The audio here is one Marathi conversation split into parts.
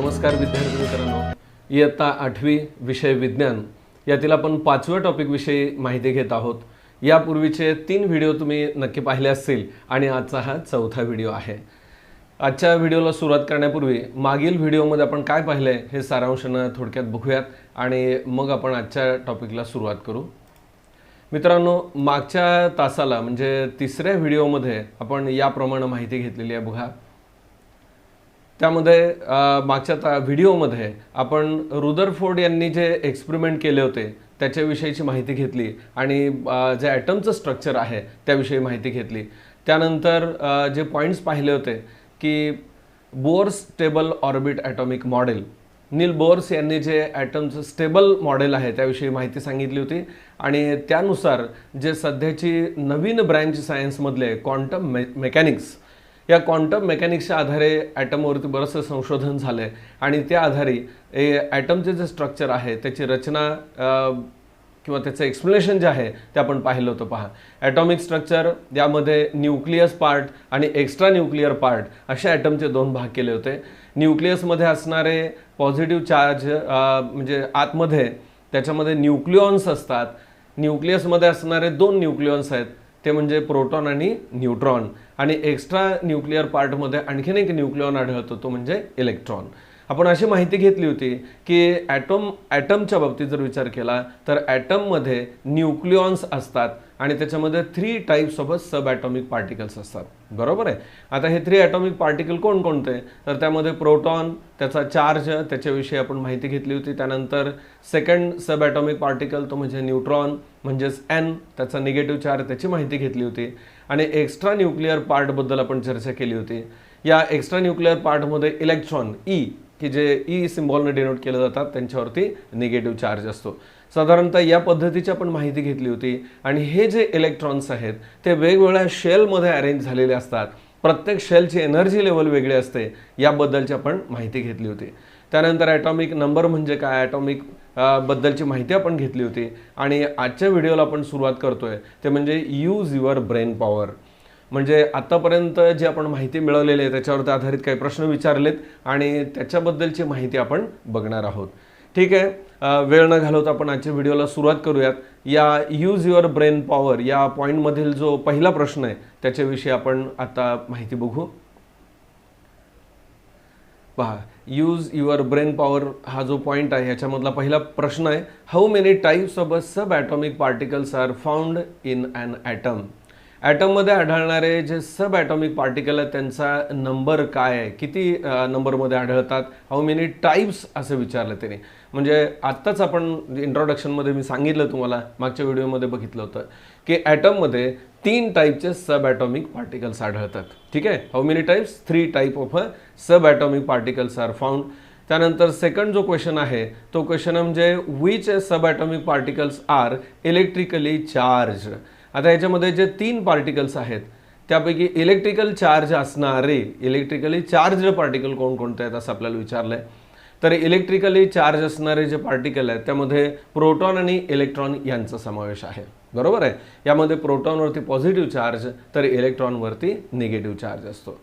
नमस्कार विद्यार्थी मित्रांनो, इयत्ता 8वी विषय विज्ञान यातील आपण 5व्या टॉपिक विषयी माहिती घेत आहोत। यापूर्वीचे 3 व्हिडिओ तुम्ही नक्की पाहिले असतील आणि आजचा हा 4था व्हिडिओ आहे। आजच्या व्हिडिओला सुरुवात करण्यापूर्वी मागील व्हिडिओमध्ये आपण काय पाहिले हे सारांशाने थोडक्यात बघूयात आणि मग आपण आजच्या टॉपिकला सुरुवात करू। मित्रांनो, मागच्या तासाला म्हणजे 3ऱ्या व्हिडिओमध्ये आपण याप्रमाणे माहिती घेतलेली आहे बघा। त्यामध्ये मागच्या व्हिडिओमध्ये आपण रुदरफोर्ड यांनी जे एक्सपेरिमेंट केले होते त्याच्याविषयीची माहिती घेतली आणि जे ॲटमचं स्ट्रक्चर आहे त्याविषयी माहिती घेतली। त्यानंतर जे पॉइंट्स पाहिले होते की Bohr's stable orbit atomic model, Niels Bohr यांनी जे ॲटमचं स्टेबल मॉडेल आहे त्याविषयी माहिती सांगितली होती आणि त्यानुसार जे सध्याची नवीन ब्रँच सायन्समधले क्वांटम मेकॅनिक्स, या क्वांटम मेकॅनिक्सच्या आधारे ॲटमवरती बरंचसं संशोधन झालं आहे आणि त्या आधारे ॲटमचे जे स्ट्रक्चर आहे त्याची रचना किंवा त्याचं एक्सप्लेनेशन जे आहे ते आपण पाहिलं होतं। पहा, ॲटॉमिक स्ट्रक्चर यामध्ये न्यूक्लियस पार्ट आणि एक्स्ट्रा न्यूक्लिअर पार्ट असे ॲटमचे 2 भाग केले होते। न्यूक्लियसमध्ये असणारे पॉझिटिव्ह चार्ज म्हणजे आतमध्ये त्याच्यामध्ये न्यूक्लिऑन्स असतात। न्यूक्लियसमध्ये असणारे 2 न्यूक्लिऑन्स आहेत, ते म्हणजे प्रोटॉन आणि न्यूट्रॉन, आणि एक्स्ट्रा न्यूक्लिअर पार्टमध्ये आणखीन एक न्यूक्लिऑन आढळतो तो म्हणजे इलेक्ट्रॉन। आपण अशी माहिती घेतली होती की ॲटमच्या बाबतीत जर विचार केला तर ॲटममध्ये न्यूक्लिऑन्स असतात आणि त्याच्यामध्ये 3 types of sub atomic particles असतात, बरोबर आहे। आता हे 3 ॲटॉमिक पार्टिकल कोणकोणते, तर त्यामध्ये प्रोटॉन, त्याचा चार्ज त्याच्याविषयी आपण माहिती घेतली होती। त्यानंतर सेकंड सब ॲटॉमिक पार्टिकल तो म्हणजे न्यूट्रॉन म्हणजेच N, त्याचा निगेटिव्ह चार्ज त्याची माहिती घेतली होती आणि एक्स्ट्रा न्यूक्लिअर पार्टबद्दल आपण चर्चा केली होती। या एक्स्ट्रा न्यूक्लिअर पार्टमध्ये इलेक्ट्रॉन ई, की जे ई सिम्बॉलने डिनोट केले जातात, त्यांच्यावरती निगेटिव्ह चार्ज असतो। साधारणतः या पद्धतीची आपण माहिती घेतली होती आणि हे जे इलेक्ट्रॉन्स आहेत ते वेगवेगळ्या शेलमध्ये अरेंज झालेले असतात। प्रत्येक शेलची एनर्जी लेवल वेगळी असते, याबद्दलची आपण माहिती घेतली होती। त्यानंतर ॲटॉमिक नंबर म्हणजे काय, ॲटॉमिक बद्दलची माहिती आपण घेतली होती आणि आजच्या व्हिडिओला आपण सुरुवात करतोय ते म्हणजे यूज युअर ब्रेन पॉवर। म्हणजे आतापर्यंत जे आपण माहिती मिळवलेली आहे त्याच्यावरती आधारित काही प्रश्न विचारलेत आणि त्याच्याबद्दलची माहिती आपण बघणार आहोत। ठीक आहे, वेळ न घालवता आपण आजच्या व्हिडिओला सुरुवात करूयात। या यूज युअर ब्रेन पॉवर या पॉईंटमधील जो पहिला प्रश्न आहे त्याच्याविषयी आपण आता माहिती बघू। पहा, यूज युअर ब्रेन पॉवर हा जो पॉइंट आहे याच्यामधला पहिला प्रश्न आहे, how many types of sub atomic particles are found in an atom. ॲटममध्ये आढळणारे जे सब ॲटॉमिक पार्टिकल आहेत त्यांचा नंबर काय आहे, किती नंबरमध्ये आढळतात, हाऊ मेनी टाइप्स असं विचारलं त्याने। म्हणजे आत्ताच आपण इंट्रोडक्शनमध्ये मी सांगितलं तुम्हाला, मागच्या व्हिडिओमध्ये बघितलं होतं की ॲटममध्ये 3 टाईपचे सब ॲटॉमिक पार्टिकल्स आढळतात। ठीक आहे, how many types, 3 type of sub atomic particles are found. त्यानंतर सेकंड जो क्वेश्चन आहे तो क्वेश्चन म्हणजे which sub atomic particles are electrically charge. आता याच्यामध्ये जे 3 पार्टिकल्स आहेत त्यापैकी इलेक्ट्रिकल चार्ज असणारे, इलेक्ट्रिकली चार्ज पार्टिकल कोणकोणते आहेत असं आपल्याला विचारलं आहे। तर इलेक्ट्रिकली चार्ज असणारे जे पार्टिकल आहेत त्यामध्ये प्रोटॉन आणि इलेक्ट्रॉन यांचा समावेश आहे, बरोबर आहे। यामध्ये प्रोटॉनवरती पॉझिटिव्ह चार्ज तर इलेक्ट्रॉनवरती निगेटिव्ह चार्ज असतो।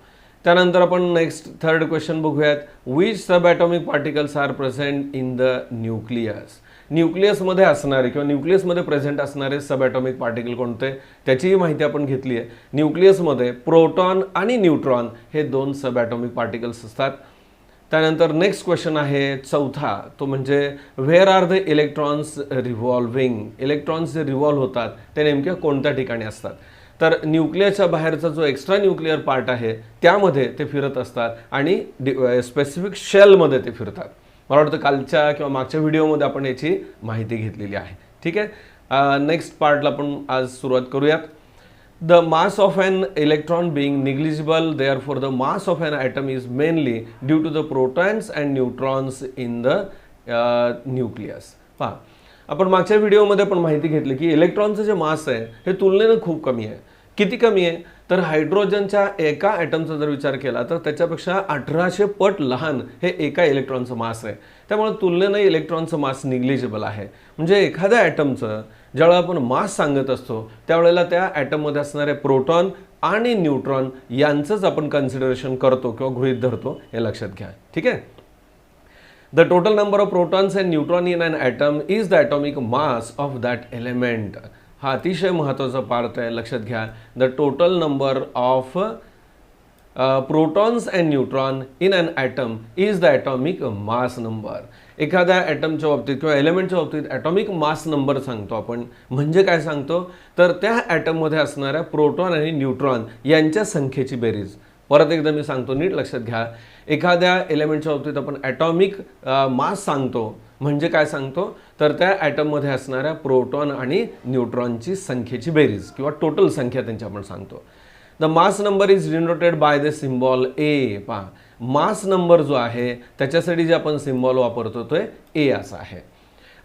त्यानंतर आपण नेक्स्ट 3rd क्वेश्चन बघूयात, which sub atomic particles are present in the nucleus. न्यूक्लियसमध्ये असणारे किंवा न्यूक्लियसमध्ये प्रेझेंट असणारे सब ॲटॉमिक पार्टिकल कोणते त्याचीही माहिती आपण घेतली आहे। न्यूक्लियसमध्ये प्रोटॉन आणि न्यूट्रॉन हे 2 सब ॲटॉमिक पार्टिकल्स असतात। त्यानंतर नेक्स्ट क्वेश्चन आहे 4था, तो म्हणजे where are the electrons revolving. Electrons जे रिव्हॉल्व होतात ते नेमक्या कोणत्या ठिकाणी असतात, तर न्यूक्लियसच्या बाहेरचा जो एक्स्ट्रा न्यूक्लिअर पार्ट आहे त्यामध्ये ते फिरत असतात आणि स्पेसिफिक शेलमध्ये ते फिरतात। मला वाटतं कालच्या किंवा मागच्या व्हिडिओमध्ये आपण याची माहिती घेतलेली आहे। ठीक आहे, नेक्स्ट पार्टला आपण आज सुरुवात करूयात। The mass of an electron being negligible, therefore the mass of an atom is mainly due to the protons and neutrons in the nucleus. पहा, आपण मागच्या व्हिडिओमध्ये पण माहिती घेतली की इलेक्ट्रॉनचं जे मास आहे हे तुलनेनं खूप कमी आहे। किती कमी आहे, तर हायड्रोजनच्या एका ॲटमचा जर विचार केला तर त्याच्यापेक्षा 1800 पट लहान हे एका इलेक्ट्रॉनचं मास आहे। त्यामुळे तुलनेनं इलेक्ट्रॉनचं मास निग्लिजिबल आहे। म्हणजे एखाद्या ॲटमचं ज्यावेळेला आपण मास सांगत असतो त्यावेळेला त्या ॲटममध्ये असणारे प्रोटॉन आणि न्यूट्रॉन यांचंच आपण कन्सिडरेशन करतो किंवा गृहीत धरतो, हे लक्षात घ्या। ठीक आहे, the total number of protons and neutron in an atom is the atomic mass of that element. हा अतिशय महत्त्वाचा पार्ट आहे, लक्षात घ्या. The total number of protons and neutron in an atom is the atomic mass number. एखाद्या ॲटमच्या बाबतीत किंवा एलिमेंटच्या बाबतीत ॲटॉमिक मास नंबर सांगतो आपण. म्हणजे काय सांगतो, तर त्या ॲटममध्ये असणाऱ्या प्रोटॉन आणि न्यूट्रॉन यांच्या संख्येची बेरीज. परत एकदा मी सांगतो, नीट लक्षात घ्या. एखाद्या एलिमेंटच्या बाबतीत आपण ॲटॉमिक मास सांगतो. म्हणजे काय सांगतो, तर त्या ॲटममध्ये असणाऱ्या प्रोटॉन आणि न्यूट्रॉनची संख्येची बेरीज किंवा टोटल संख्या त्यांची आपण सांगतो. The mass number is denoted by the symbol A. पहा, मास नंबर जो आहे त्याच्यासाठी जे आपण सिम्बॉल वापरतो तो ए असा आहे.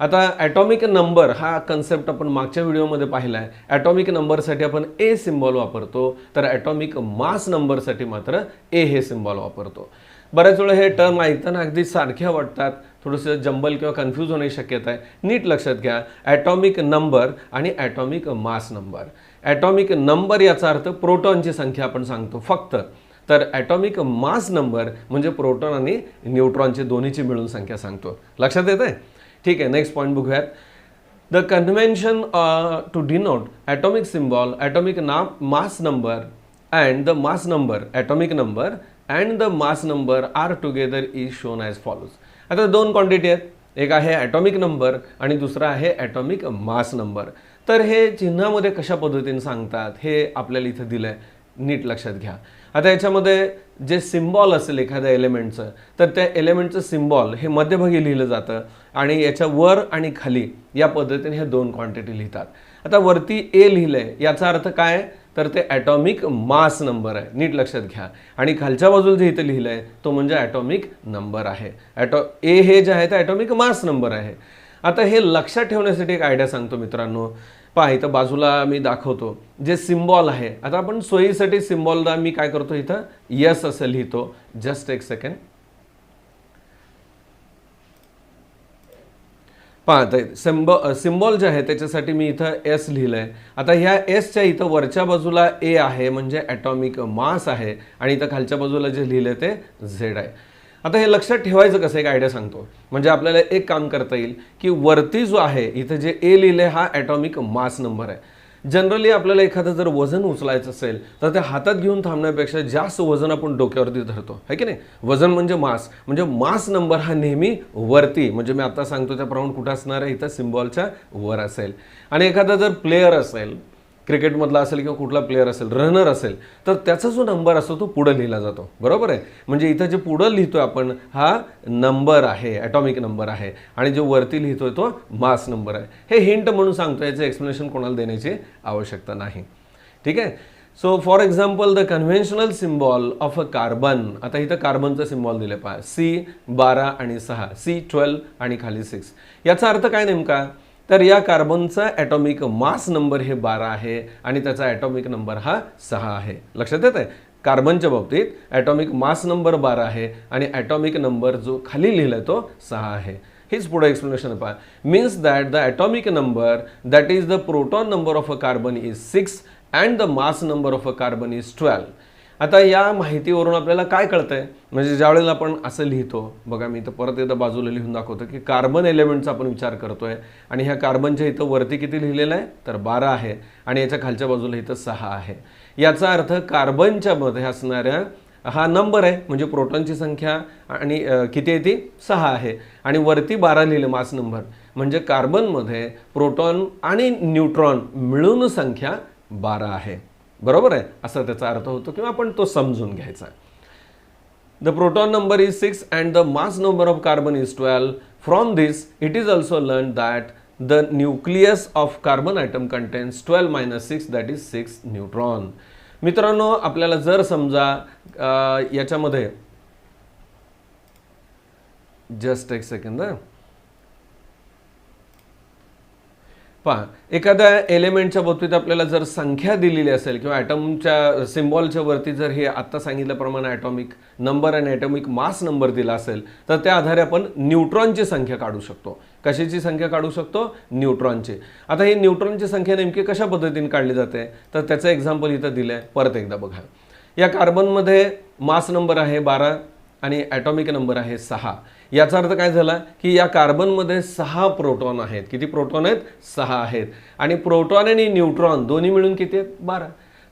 आता ॲटॉमिक नंबर हा कन्सेप्ट आपण मागच्या व्हिडिओमध्ये पाहिला आहे. ॲटॉमिक नंबरसाठी आपण ए सिम्बॉल वापरतो, तर ॲटॉमिक मास नंबरसाठी मात्र ए हे सिम्बॉल वापरतो. बऱ्याच वेळा हे टर्म ऐकताना अगदी सारख्या वाटतात, थोडंसं जंबल किंवा कन्फ्यूज होण्याची शक्यता आहे. नीट लक्षात घ्या, ॲटॉमिक नंबर आणि atomic mass number. Atomic number याचा अर्थ प्रोटॉनची संख्या आपण सांगतो फक्त, तर ॲटॉमिक मास नंबर म्हणजे प्रोटॉन आणि न्यूट्रॉनचे दोन्हीची मिळून संख्या सांगतो. लक्षात येत आहे? ठीक आहे, नेक्स्ट पॉईंट बघूयात. The convention to denote atomic symbol atomic mass number and the mass number atomic number and the mass number are together is shown as follows. आता दोन क्वांटिटी आहेत, एक आहे ॲटॉमिक नंबर आणि दुसरा आहे ॲटॉमिक मास नंबर. तर हे चिन्हामध्ये कशा पद्धतीने सांगतात हे आपल्याला इथं दिलं आहे, नीट लक्षात घ्या. आता याच्यामध्ये जे सिम्बॉल असेल एखाद्या एलिमेंटचं, तर त्या एलिमेंटचं सिम्बॉल हे मध्यभागी लिहिलं जातं आणि याच्या वर आणि खाली या पद्धतीने हे दोन क्वांटिटी लिहितात. आता वरती ए लिहिलं आहे याचा अर्थ काय, तर ते ॲटॉमिक मास नंबर आहे, नीट लक्षात घ्या. आणि खालच्या बाजूला जे इथं लिहिलं आहे तो म्हणजे ॲटॉमिक नंबर आहे. ए हे जे आहे ते ॲटॉमिक मास नंबर आहे. आता हे लक्षात ठेवण्यासाठी एक आयडिया सांगतो मित्रांनो. पहा, इथं बाजूला मी दाखवतो जे सिम्बॉल आहे. आता आपण सोयीसाठी सिम्बॉलला मी काय करतो, इथं यस असं लिहितो. जस्ट एक सेकंड. पहा, सिम्बॉल जे आहे त्याच्यासाठी मी इथं एस लिहिलं आहे. आता ह्या एसच्या इथं वरच्या बाजूला ए आहे म्हणजे ॲटॉमिक मास आहे आणि इथं खालच्या बाजूला जे लिहिलं ते झेड आहे. आता हे लक्षात ठेवायचं कसं, एक आयडिया सांगतो. म्हणजे आपल्याला एक काम करता येईल की वरती जो आहे इथं जे ए लिहिलं हा ॲटॉमिक मास नंबर आहे. जनरली आपल्याला एखादं जर वजन उचलायचं असेल तर ते हातात घेऊन थांबण्यापेक्षा जास्त वजन आपण डोक्यावरती धरतो, है की नाही. वजन म्हणजे मास नंबर हा नेहमी वरती, म्हणजे मी आता सांगतो त्याप्रमाणे कुठं असणार आहे, इथं सिम्बॉलच्या वर असेल. आणि एखादा जर प्लेयर असेल, क्रिकेटमधला असेल किंवा कुठला प्लेयर असेल, रनर असेल, तर त्याचा जो नंबर असतो तो पुढं लिहिला जातो, बरोबर आहे. म्हणजे इथं जे पुढं लिहितोय आपण हा नंबर आहे, ॲटॉमिक नंबर आहे, आणि जो वरती लिहितोय तो मास नंबर आहे. हे हिंट म्हणून सांगतो, याचं एक्सप्लेनेशन कोणाला देण्याची आवश्यकता नाही. ठीक आहे. So for example the conventional symbol of a carbon. आता इथं कार्बनचं सिम्बॉल दिले पहा, C12 आणि 6, C12 आणि खाली 6. याचा अर्थ काय नेमका, तर या कार्बनचा ॲटॉमिक मास नंबर हे 12 आहे आणि त्याचा ॲटॉमिक नंबर हा 6 आहे. लक्षात येत आहे, कार्बनच्या बाबतीत ॲटॉमिक मास नंबर 12 आहे आणि ॲटॉमिक नंबर जो खाली लिहिला आहे तो 6 आहे. हेच पुढे एक्सप्लेनेशन पहा. Means that the atomic number that is the proton number of a carbon is 6 and the mass number of a carbon is 12. आता या माहितीवरून आपल्याला काय कळतंय, म्हणजे ज्यावेळेला आपण असं लिहितो, बघा मी इथं परत एकदा बाजूला लिहून दाखवतो की कार्बन एलिमेंटचा आपण विचार करतोय आणि ह्या कार्बनच्या इथं वरती किती लिहिलेलं आहे, तर 12 आहे आणि याच्या खालच्या बाजूला इथं 6 आहे. याचा अर्थ कार्बनच्या मध्ये असणाऱ्या हा नंबर आहे म्हणजे प्रोटॉनची संख्या आणि किती आहे ती 6 आहे आणि वरती 12 लिहिलं मास नंबर, म्हणजे कार्बनमध्ये प्रोटॉन आणि न्यूट्रॉन मिळून संख्या 12 आहे, बरोबर आहे, असा त्याचा अर्थ होतो किंवा आपण तो समजून घ्यायचा. The proton number is 6 and the mass number of carbon is 12. From this it is also learn that the nucleus of carbon atom contains 12 - 6 that is 6 neutron. मित्रांनो, आपल्याला जर समजा याच्यामध्ये जस्ट एक सेकंद पहा, एखाद्या एलिमेंटच्या बाबतीत आपल्याला जर संख्या दिलेली असेल किंवा ॲटमच्या सिम्बॉलच्या वरती जर हे आत्ता सांगितल्याप्रमाणे ॲटॉमिक नंबर आणि ॲटॉमिक मास नंबर दिला असेल तर त्या आधारे आपण न्यूट्रॉनची संख्या काढू शकतो. कशाची संख्या काढू शकतो, न्यूट्रॉनची. आता ही न्यूट्रॉनची संख्या नेमकी कशा पद्धतीने काढली जाते तर त्याचं एक्झाम्पल इथं दिलं आहे, परत एकदा बघा. या कार्बनमध्ये मास नंबर आहे 12 आणि ॲटॉमिक नंबर आहे 6. याचा अर्थ काय झाला की या कार्बनमध्ये 6 प्रोटॉन आहेत. किती प्रोटॉन आहेत? 6 आहेत. आणि प्रोटॉन आणि न्यूट्रॉन दोन्ही मिळून किती आहेत? 12.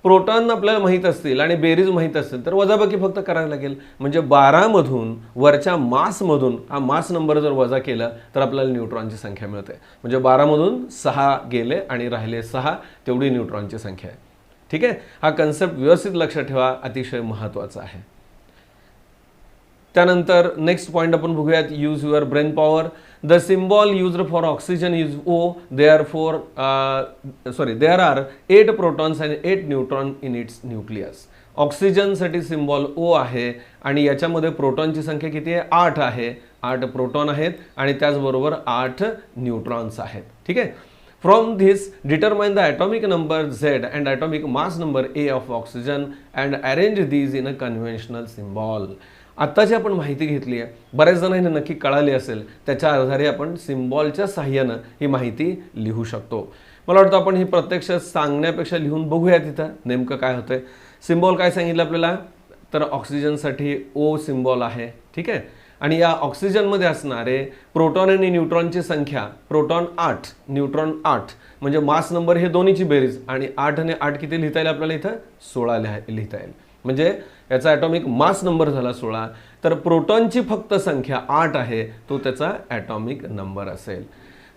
प्रोटॉन आपल्याला माहीत असतील आणि बेरीज माहीत असतील तर वजाबाकी फक्त करायला लागेल. म्हणजे 12 मधून वरच्या मासमधून हा मास नंबर जर वजा केला तर आपल्याला न्यूट्रॉनची संख्या मिळते. म्हणजे 12 मधून 6 गेले आणि राहिले 6, तेवढी न्यूट्रॉनची संख्या आहे. ठीक आहे, हा कन्सेप्ट व्यवस्थित लक्षात ठेवा, अतिशय महत्त्वाचा आहे. त्यानंतर नेक्स्ट पॉइंट आपण बघूयात, use your brain power. The symbol used for oxygen is O. There are 8 protons and 8 neutron in its nucleus. ऑक्सिजनसाठी सिम्बॉल O आहे आणि याच्यामध्ये प्रोटॉनची संख्या किती आहे? 8 आहे. 8 प्रोटॉन आहेत आणि त्याचबरोबर 8 न्यूट्रॉन्स आहेत. ठीक आहे. From this determine the atomic number Z and atomic mass number A of oxygen and arrange these in a conventional symbol. आत्ताची आपण माहिती घेतली आहे, बऱ्याच जणांना नक्की कळाली असेल, त्याच्या आधारे आपण सिम्बॉलच्या साहाय्यानं ही माहिती लिहू शकतो. मला वाटतं आपण ही प्रत्यक्षात सांगण्यापेक्षा लिहून बघूया तिथं नेमकं काय होतंय. सिम्बॉल काय सांगितलं आपल्याला, तर ऑक्सिजनसाठी O सिम्बॉल आहे. ठीक आहे. आणि या ऑक्सिजनमध्ये असणारे प्रोटॉन आणि न्यूट्रॉनची संख्या, प्रोटॉन 8 न्यूट्रॉन 8, म्हणजे मास नंबर हे दोन्हीची बेरीज, आणि 8 आणि 8 किती लिहिता येईल आपल्याला इथं? 16 लिहिता येईल. म्हणजे याचा ॲटॉमिक मास नंबर झाला 16. तर प्रोटॉनची फक्त संख्या 8 आहे, तो त्याचा ॲटॉमिक नंबर असेल.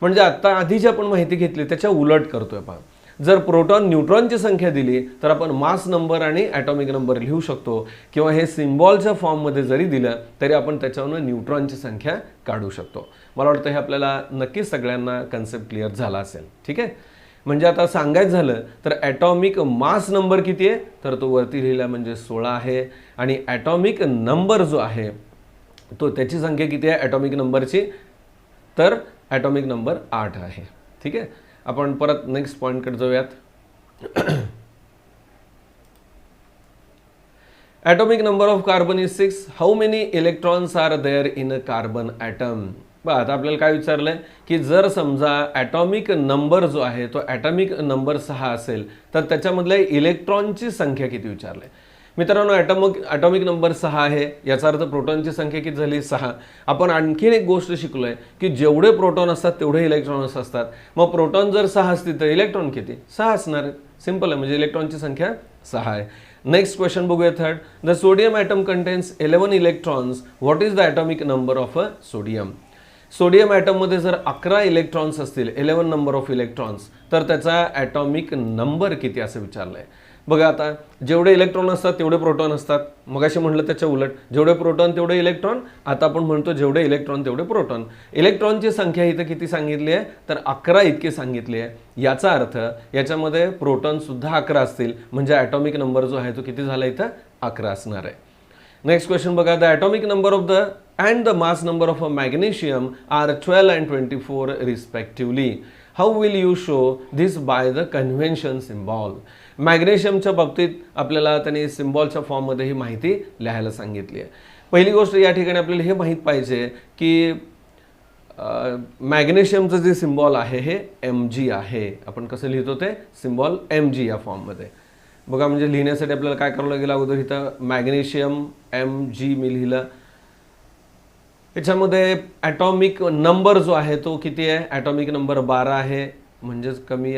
म्हणजे आता आधी जी आपण माहिती घेतली त्याच्या उलट करतोय पहा. जर प्रोटॉन न्यूट्रॉनची संख्या दिली तर आपण मास नंबर आणि ॲटॉमिक नंबर लिहू शकतो, किंवा हे सिम्बॉलच्या फॉर्ममध्ये जरी दिलं तरी आपण त्याच्यावरून न्यूट्रॉनची संख्या काढू शकतो. मला वाटतं हे आपल्याला नक्कीच सगळ्यांना कन्सेप्ट क्लिअर झाला असेल. ठीक आहे. म्हणजे आता सांगायचं झालं तर ॲटॉमिक मास नंबर किती आहे, तर तो वरती लिहिला म्हणजे 16 आहे. आणि ॲटॉमिक नंबर जो आहे तो त्याची संख्या किती आहे ॲटॉमिक नंबरची, तर ॲटॉमिक नंबर 8 आहे. ठीक आहे. आपण परत नेक्स्ट पॉईंटकडे जाऊयात. Atomic number of carbon is 6. How many electrons are there in a carbon atom. बघा आता आपल्याला काय विचारलंय की जर समजा ॲटॉमिक नंबर जो आहे तो ॲटॉमिक नंबर 6 असेल तर त्याच्यामधल्या इलेक्ट्रॉनची संख्या किती विचारलंय. मित्रांनो, ॲटॉमिक नंबर 6 आहे, याचा अर्थ प्रोटॉनची संख्या किती झाली? 6. आपण आणखीन एक गोष्ट शिकलोय की जेवढे प्रोटॉन असतात तेवढे इलेक्ट्रॉन्स असतात. मग प्रोटॉन जर 6 असतील तर इलेक्ट्रॉन किती? 6 असणार आहेत. सिंपल आहे, म्हणजे इलेक्ट्रॉनची संख्या 6 आहे. नेक्स्ट क्वेश्चन बघूया. Third, the sodium atom contains 11 electrons. What is the atomic number of a sodium. Sodium ॲटममध्ये जर 11 इलेक्ट्रॉन्स असतील, 11 नंबर ऑफ इलेक्ट्रॉन्स, तर त्याचा ॲटॉमिक नंबर किती असं विचारलंय. बघा आता जेवढे इलेक्ट्रॉन असतात तेवढे प्रोटॉन असतात. मगाशी म्हटलं त्याच्या उलट, जेवढे प्रोटॉन तेवढे इलेक्ट्रॉन. आता आपण म्हणतो जेवढे इलेक्ट्रॉन तेवढे प्रोटॉन. इलेक्ट्रॉनची संख्या इथं किती सांगितली आहे, तर 11 इतकी सांगितली आहे. याचा अर्थ याच्यामध्ये प्रोटॉन सुद्धा 11 असतील, म्हणजे ॲटॉमिक नंबर जो आहे तो किती झाला इथं? 11 असणार आहे. नेक्स्ट क्वेश्चन बघा. The atomic number of the and the mass number of a magnesium are 12 and 24 respectively. How will you show this by the convention symbol? मॅग्नेशियमच्या बाबतीत आपल्याला त्यांनी सिम्बॉलच्या फॉर्ममध्ये ही माहिती लिहायला सांगितली आहे. पहिली गोष्ट या ठिकाणी आपल्याला हे माहीत पाहिजे की मॅग्नेशियमचं जे सिम्बॉल आहे हे Mg आहे. आपण कसं लिहितो ते सिम्बॉल Mg या फॉर्ममध्ये. बघा, म्हणजे लिहिण्यासाठी आपल्याला काय करावं लागेल, अगोदर इथं मॅग्नेशियम Mg मी लिहिलं. याच्यामध्ये ॲटॉमिक नंबर जो आहे तो किती आहे, ॲटॉमिक नंबर 12 आहे. म्हणजेच कमी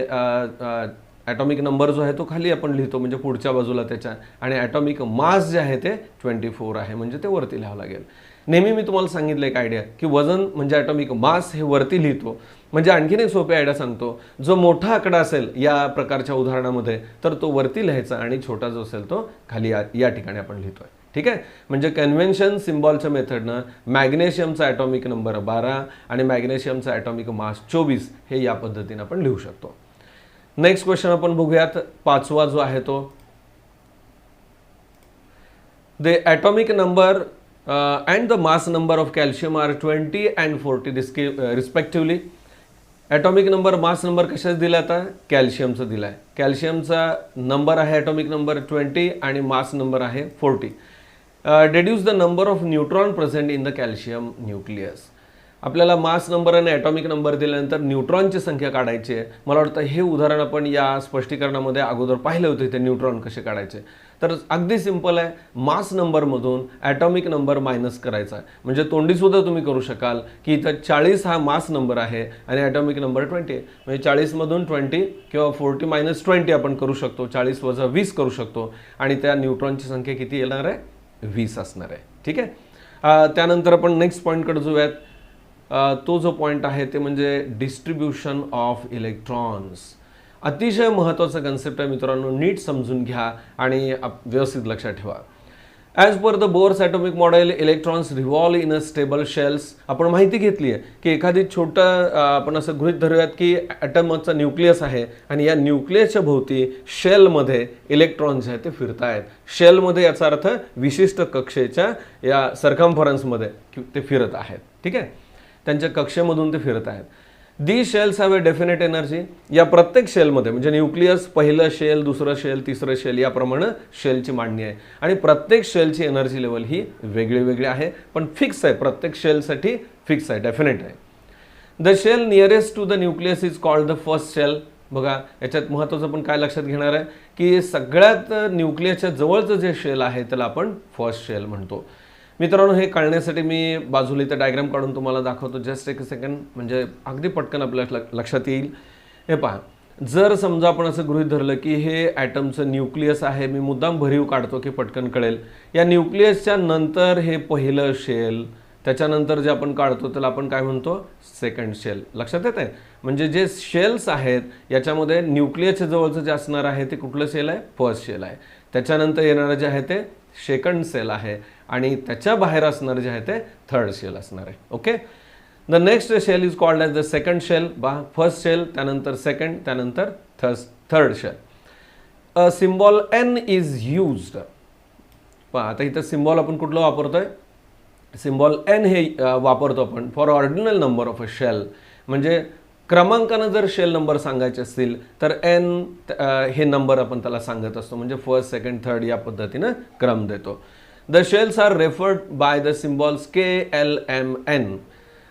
ॲटॉमिक नंबर जो आहे तो खाली आपण लिहितो, म्हणजे पुढच्या बाजूला त्याच्या. आणि ॲटॉमिक मास जे आहे ते 24 आहे, म्हणजे ते वरती लिहावं लागेल. नेहमी मी तुम्हाला सांगितलं एक आयडिया की वजन म्हणजे ॲटॉमिक मास हे वरती लिहितो. म्हणजे आणखीन एक सोपी आयडिया सांगतो, जो मोठा आकडा असेल या प्रकारच्या उदाहरणामध्ये तर तो वरती लिहायचा आणि छोटा जो असेल तो खाली या ठिकाणी आपण लिहितोय. ठीक आहे. म्हणजे कन्व्हेन्शन सिम्बॉलच्या मेथडनं मॅग्नेशियमचा ॲटॉमिक नंबर 12 आणि मॅग्नेशियमचा ॲटॉमिक मास 24 हे या पद्धतीने आपण लिहू शकतो. नेक्स्ट क्वेश्चन आपण बघूयात. 5वा जो आहे तो, the atomic number and the mass number of calcium are 20 and 40 respectively. Atomic number mass number कशाचा दिला, आता कॅल्शियमचा दिला आहे. कॅल्शियमचा नंबर आहे ॲटॉमिक नंबर 20 आणि मास नंबर आहे 40. Deduce the number of neutron present in the calcium nucleus. आपल्याला मास नंबर आणि ॲटॉमिक नंबर दिल्यानंतर न्यूट्रॉनची संख्या काढायची आहे. मला वाटतं हे उदाहरण आपण या स्पष्टीकरणामध्ये अगोदर पाहिलं होतं, ते न्यूट्रॉन कसे काढायचे. तर अगदी सिंपल आहे, मास नंबरमधून ॲटॉमिक नंबर मायनस करायचा आहे. म्हणजे तोंडीसुद्धा तुम्ही करू शकाल की इथं 40 हा मास नंबर आहे आणि ॲटॉमिक नंबर 20 आहे. म्हणजे 40मधून 20 किंवा 40 - 20 आपण करू शकतो, 40 - 20 करू शकतो आणि त्या न्यूट्रॉनची संख्या किती येणार आहे? 20 असणार आहे. ठीक आहे. त्यानंतर आपण नेक्स्ट पॉईंटकडे जाऊयात. तो जो पॉईंट आहे ते म्हणजे डिस्ट्रीब्युशन ऑफ इलेक्ट्रॉन्स. अतिशय महत्त्वाचा कन्सेप्ट आहे मित्रांनो, नीट समजून घ्या आणि व्यवस्थित लक्षात ठेवा. As per the Bohr's atomic model electrons revolve in a stable shells. आपण माहिती घेतली आहे की एखादी छोटं आपण असं गृहीत धरूयात की ॲटमचा न्यूक्लियस आहे आणि या न्यूक्लियसच्या भोवती शेलमध्ये इलेक्ट्रॉन जे आहेत ते फिरत आहेत. शेलमध्ये याचा अर्थ विशिष्ट कक्षेच्या या सर्कम्फरन्समध्ये ते फिरत आहेत. ठीक आहे, त्यांच्या कक्षेमधून ते फिरत आहेत. The shells have a definite energy. या प्रत्येक शेलमध्ये म्हणजे न्यूक्लियस, पहिलं शेल, दुसरं शेल, तिसरं शेल याप्रमाणे शेलची मांडणी आहे आणि प्रत्येक शेलची एनर्जी लेवल ही वेगळी वेगळी आहे, पण फिक्स आहे. प्रत्येक शेलसाठी फिक्स आहे, डेफिनेट आहे. The shell nearest to the nucleus is called the first shell. बघा, याच्यात महत्त्वाचं पण काय लक्षात घेणार आहे की सगळ्यात न्यूक्लियसच्या जवळचं जे शेल आहे त्याला आपण फर्स्ट शेल म्हणतो. मित्रांनो, हे कळण्यासाठी मी बाजूला इथं डायग्राम काढून तुम्हाला दाखवतो. जस्ट एक सेकंड, म्हणजे अगदी पटकन आपल्या लक्षात येईल. हे पहा, जर समजा आपण असं गृहीत धरलं की हे ॲटमचं न्यूक्लियस आहे, मी मुद्दाम भरीव काढतो की पटकन कळेल. या न्यूक्लियसच्या नंतर हे पहिलं शेल, त्याच्यानंतर जे आपण काढतो त्याला आपण काय म्हणतो? Second shell. लक्षात येत आहे? म्हणजे जे शेल्स आहेत याच्यामध्ये न्यूक्लियसच्या जवळचं जे असणार आहे ते कुठलं शेल आहे? फर्स्ट शेल आहे. त्याच्यानंतर येणारं जे आहे ते सेकंड सेल आहे आणि त्याच्या बाहेर असणार जे आहे ते थर्ड शेल असणार आहे. Okay, the next shell is called as the second shell. First shell, त्यानंतर सेकंड, त्यानंतर third shell. A symbol n is used. पहा, आता इथं सिम्बॉल आपण कुठलं वापरतोय? सिम्बॉल एन हे वापरतो आपण for ordinal number of a shell. म्हणजे क्रमांकानं जर शेल नंबर सांगायचे असतील तर एन हे नंबर आपण त्याला सांगत असतो. म्हणजे फर्स्ट, सेकंड, थर्ड या पद्धतीनं क्रम देतो. The shells are referred by the symbols KLMN.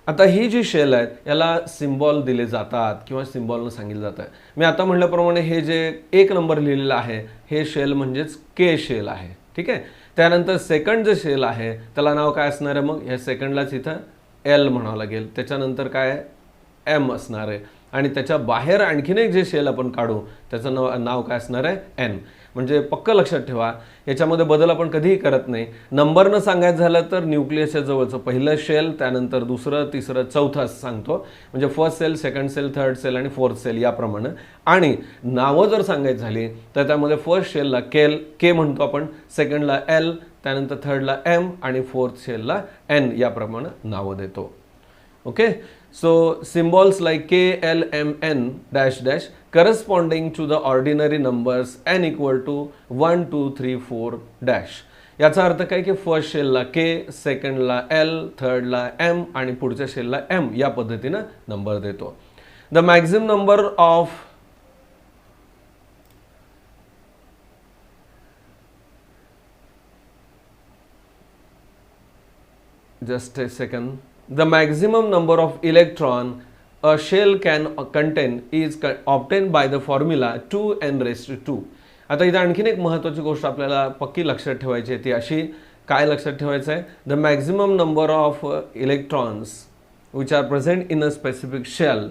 आता ही जी शेल आहेत याला सिम्बॉल दिले जातात किंवा सिम्बॉलनं सांगितलं जातं. मी आता म्हटल्याप्रमाणे हे जे एक नंबर लिहिलेला आहे हे शेल म्हणजेच K शेल आहे. ठीक आहे, त्यानंतर सेकंड जे शेल आहे त्याला नाव काय असणार आहे? मग या सेकंडलाच इथं L म्हणावं लागेल. त्याच्यानंतर काय? M असणार आहे आणि त्याच्या बाहेर आणखीन एक जे शेल आपण काढू त्याचं नाव काय असणार आहे? N. म्हणजे पक्क लक्षात ठेवा, याच्यामध्ये बदल आपण कधीही करत नाही. नंबरनं सांगायचं झालं तर न्यूक्लियसच्या जवळचं पहिलं शेल, त्यानंतर दुसरं, तिसरं, चौथं असं सांगतो. म्हणजे first shell, second shell, third shell आणि फोर्थ सेल याप्रमाणे. आणि नावं जर सांगायची झाली तर त्यामध्ये फर्स्ट शेलला K म्हणतो आपण, सेकंडला L, त्यानंतर थर्डला M आणि फोर्थ शेलला N याप्रमाणे नावं देतो. Okay, so symbols like KLMN dash dash corresponding to the ordinary numbers n equal to 1 2 3 4 dash. याचा अर्थ काय की फर्स्ट शेलला K, सेकंडला L, थर्डला M आणि पुढच्या शेलला M या पद्धतीनं नंबर देतो. The maximum number of just a second. The maximum number of electron a shell can contain is obtained by the formula 2n⁻². आता इथं आणखीन एक महत्त्वाची गोष्ट आपल्याला पक्की लक्षात ठेवायची आहे, ती अशी. काय लक्षात ठेवायचं आहे? The maximum number of electrons which are present in a specific shell.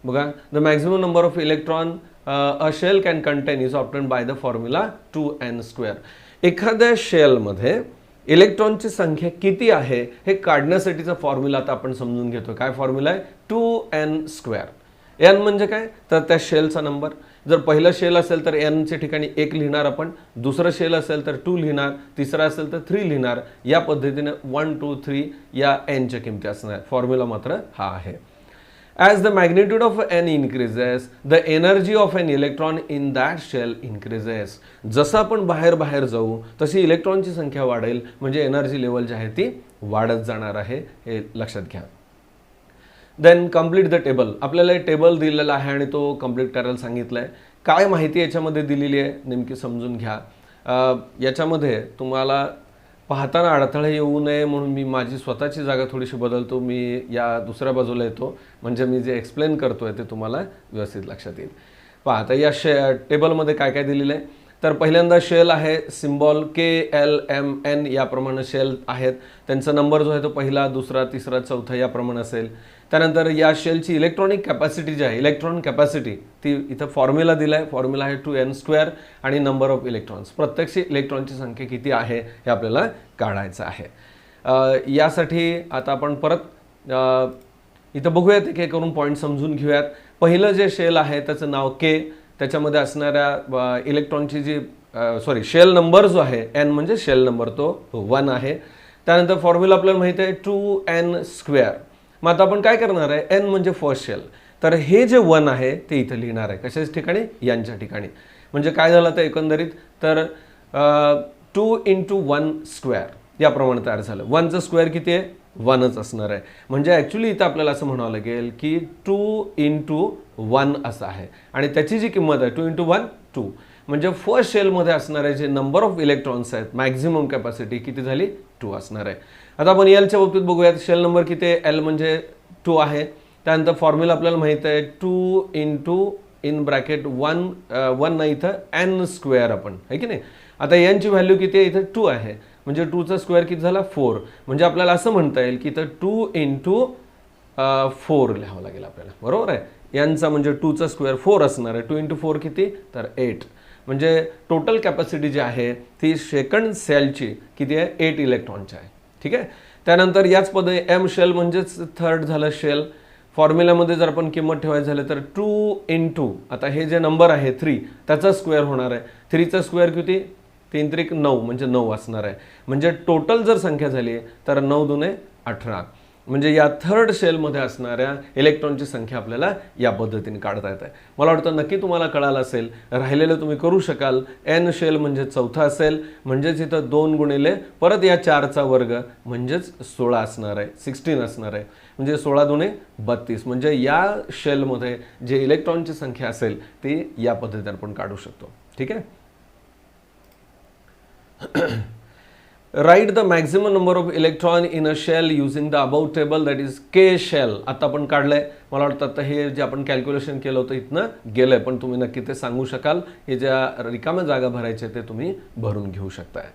बघा, the maximum number of electron a shell can contain is obtained by the formula 2n². एखाद्या शेलमध्ये इलेक्ट्रॉनची संख्या किती आहे हे काढण्यासाठीचा फॉर्म्युला आता आपण समजून घेतो. काय फॉर्म्युला आहे? 2n². n म्हणजे काय? तर त्या शेलचा नंबर. जर पहिलं शेल असेल तर nच्या ठिकाणी 1 लिहिणार आपण, दुसरं शेल असेल तर 2 लिहिणार, तिसरं असेल तर 3 लिहिणार. या पद्धतीने 1 2 3 या nच्या किमती असणार. फॉर्म्युला मात्र हा आहे. As the magnitude of n increases, the energy of an electron in that shell increases. जसं आपण बाहेर जाऊ तशी इलेक्ट्रॉनची संख्या वाढेल, म्हणजे एनर्जी लेवल जी आहे ती वाढत जाणार आहे, हे लक्षात घ्या. Then complete the table. आपल्याला टेबल दिलेला आहे आणि तो कम्प्लीट करायला सांगितलं आहे. काय माहिती याच्यामध्ये दिलेली आहे नेमकी समजून घ्या. याच्यामध्ये तुम्हाला पाहताना अडथळे येऊ नये म्हणून मी माझी स्वतःची जागा थोडीशी बदलतो. मी या दुसऱ्या बाजूला येतो, म्हणजे मी जे एक्सप्लेन करतोय ते तुम्हाला व्यवस्थित लक्षात येईल. पहा आता या टेबलमध्ये काय काय दिलेलं आहे. तर पहिल्यांदा शेल आहे, सिम्बॉल KLMN याप्रमाणे शेल आहेत. त्यांचा नंबर जो आहे तो पहिला, दुसरा, तिसरा, चौथा याप्रमाणे असेल. त्यानंतर या शेलची इलेक्ट्रॉनिक कॅपॅसिटी जी आहे, इलेक्ट्रॉन कॅपॅसिटी, ती इथं फॉर्म्युला दिला आहे. फॉर्म्युला आहे 2n² आणि नंबर ऑफ इलेक्ट्रॉन्स, प्रत्यक्ष इलेक्ट्रॉनची संख्या किती आहे हे आपल्याला काढायचं आहे. यासाठी आता आपण परत इथं बघूयात, एक एक करून पॉईंट समजून घेऊयात. पहिलं जे शेल आहे त्याचं नाव K, त्याच्यामध्ये असणाऱ्या इलेक्ट्रॉनची जी शेल नंबर जो आहे n म्हणजे शेल नंबर तो 1 आहे. त्यानंतर फॉर्म्युला आपल्याला माहिती आहे 2n². मग आता आपण काय करणार आहे, n म्हणजे फर्स्ट शेल, तर हे जे 1 आहे ते इथं लिहिणार आहे. कशाच्या ठिकाणी, यांच्या ठिकाणी. म्हणजे काय झालं तर एकंदरीत तर 2 × 1² याप्रमाणे तयार झालं. 1चं स्क्वेअर किती आहे, 1च असणार आहे. म्हणजे ॲक्च्युली इथं आपल्याला असं म्हणावं लागेल की 2 × 1 असं आहे. आणि त्याची जी किंमत आहे 2 × 1 2, म्हणजे फर्स्ट शेलमध्ये असणारे जे नंबर ऑफ इलेक्ट्रॉन्स आहेत, मॅक्झिमम कॅपॅसिटी किती झाली, 2 असणार आहे. आता आपण एलच्या बाबतीत बघूयात. शेल नंबर किती आहे, एल म्हणजे 2 आहे. त्यानंतर फॉर्म्युला आपल्याला माहिती आहे 2 × इन ब्रॅकेट 1 नाही, इथं n² आपण आहे की नाही. आता यांची व्हॅल्यू किती आहे, इथं 2 आहे. म्हणजे 2चा स्क्वेअर किती झाला, 4. म्हणजे आपल्याला असं म्हणता येईल की इथं 2 × 4 लिहावं लागेल आपल्याला, बरोबर आहे. यांचा म्हणजे 2चा स्क्वेअर 4 असणार आहे. 2 × 4 किती, तर 8. म्हणजे टोटल कॅपॅसिटी जी आहे ती सेकंड सेलची किती आहे, 8 इलेक्ट्रॉनची आहे. ठीक आहे. त्यानंतर याच पद्धती एम शेल म्हणजेच थर्ड झालं शेल. फॉर्म्युल्यामध्ये जर आपण किंमत ठेवायची झाली तर 2 × आता हे जे नंबर आहे 3 त्याचा स्क्वेअर होणार आहे. 3चा स्क्वेअर किती, 3 × 3 9 म्हणजे 9 असणार आहे. म्हणजे टोटल जर संख्या झाली तर 9 × 2 = 18. म्हणजे या थर्ड शेलमध्ये असणाऱ्या इलेक्ट्रॉनची संख्या आपल्याला या पद्धतीने काढता येते. मला वाटतं नक्की तुम्हाला कळालं असेल. राहिलेलं तुम्ही करू शकाल. एन शेल म्हणजे चौथा असेल, म्हणजेच इथं 2 गुणिले परत या 4चा वर्ग म्हणजेच 16 असणार आहे, 16 असणार आहे. म्हणजे 16 × 2 = 32. म्हणजे या शेलमध्ये जे इलेक्ट्रॉनची संख्या असेल ती या पद्धतीने आपण काढू शकतो. ठीक आहे. Write the maximum number of electron in a shell using the above table, that is K shell. आता आपण काढलंय. मला वाटतं आता हे जे आपण कॅल्क्युलेशन केलं होतं इथनं गेलंय, पण तुम्ही नक्की ते सांगू शकाल. हे ज्या रिकाम्या जागा भरायचे ते तुम्ही भरून घेऊ शकताय.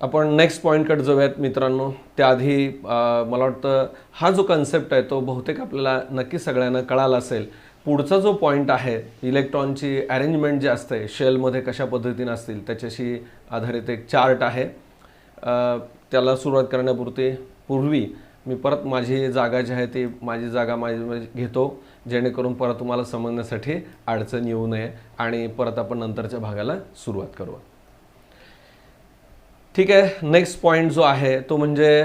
आपण नेक्स्ट पॉईंटकडे जाऊयात मित्रांनो. त्याआधी मला वाटतं हा जो कन्सेप्ट आहे तो बहुतेक आपल्याला नक्की सगळ्यांना कळाला असेल. पुढचा जो पॉईंट आहे, इलेक्ट्रॉनची अरेंजमेंट जी असते शेलमध्ये कशा पद्धतीने असतील त्याच्याशी आधारित एक चार्ट आहे. त्याला सुरुवात करण्यापूर्वी मी परत माझी जागा जी आहे ती माझी घेतो, जेणेकरून परत तुम्हाला समजण्यासाठी अडचण येऊ नये आणि परत आपण नंतरच्या भागाला सुरुवात करू. ठीक आहे. नेक्स्ट पॉईंट जो आहे तो म्हणजे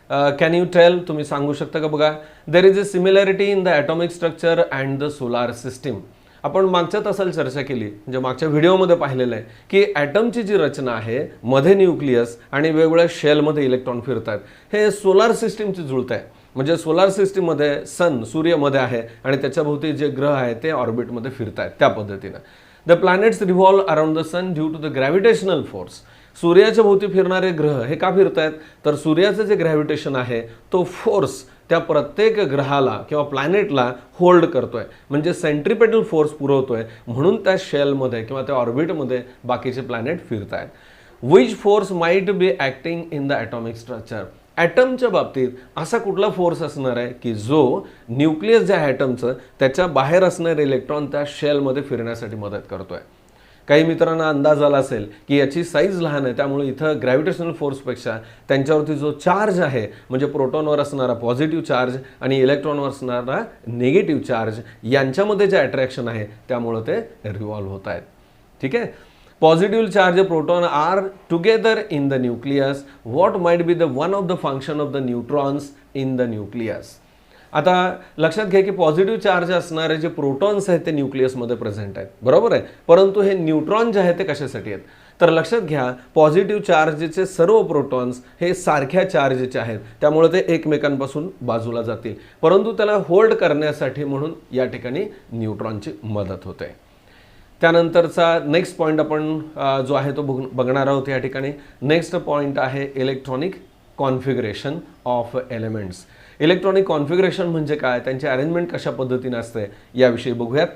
कॅन यू टेल, तुम्ही सांगू शकता का बघा. There is a similarity in the atomic structure and the solar system. आपण मागच्या तासाला चर्चा केली, म्हणजे मागच्या व्हिडिओमध्ये पाहिलेलं आहे की ॲटमची जी रचना आहे, मध्ये न्यूक्लियस आणि वेगवेगळ्या शेलमध्ये इलेक्ट्रॉन फिरतात, हे सोलार सिस्टीमची जुळत आहे. म्हणजे सोलार सिस्टीममध्ये सन सूर्यमध्ये आहे आणि त्याच्याभोवती जे ग्रह आहेत ते ऑर्बिटमध्ये फिरत आहेत. त्या पद्धतीनं the planets revolve around the sun due to the gravitational force. सूर्याच्या भोवती फिरणारे ग्रह हे का फिरतायत, तर सूर्याचं जे ग्रॅव्हिटेशन आहे तो फोर्स त्या प्रत्येक ग्रहाला किंवा प्लॅनेटला होल्ड करतोय, म्हणजे सेंट्रिपेटल फोर्स पुरवतोय. म्हणून त्या शेलमध्ये किंवा त्या ऑर्बिटमध्ये बाकीचे प्लॅनेट फिरतायत. Which force might be acting in the atomic structure. ॲटमच्या बाबतीत असा कुठला फोर्स असणार आहे की जो न्यूक्लियस जे आहे ॲटमचं त्याच्या बाहेर असणारे इलेक्ट्रॉन त्या शेलमध्ये फिरण्यासाठी मदत करतोय. काही मित्रांना अंदाज आला असेल की याची साईज लहान आहे, त्यामुळे इथं ग्रॅव्हिटेशनल फोर्सपेक्षा त्यांच्यावरती जो चार्ज आहे, म्हणजे प्रोटॉनवर असणारा पॉझिटिव्ह चार्ज आणि इलेक्ट्रॉनवर असणारा निगेटिव्ह चार्ज, यांच्यामध्ये जे अट्रॅक्शन आहे त्यामुळे ते रिव्हॉल्व होत आहेत. ठीक आहे. Positive charge proton are together in the nucleus. What might be the one of the function of the neutrons in the nucleus. आता लक्षात घ्या की पॉझिटिव्ह चार्ज असणारे जे प्रोटॉन्स आहेत ते न्यूक्लियसमध्ये प्रेझेंट आहेत, बरोबर आहे. परंतु हे न्यूट्रॉन जे आहेत ते कशासाठी आहेत, तर लक्षात घ्या पॉझिटिव्ह चार्जचे सर्व प्रोटॉन्स हे सारख्या चार्जचे आहेत, त्यामुळे ते एकमेकांपासून बाजूला जातील. परंतु त्याला होल्ड करण्यासाठी म्हणून या ठिकाणी न्यूट्रॉनची मदत होते. त्यानंतरचा नेक्स्ट पॉईंट आपण जो आहे तो बघणार आहोत या ठिकाणी. नेक्स्ट पॉईंट आहे electronic configuration of elements. Electronic configuration म्हणजे काय, त्यांची अरेंजमेंट कशा पद्धतीने असते याविषयी बघूयात.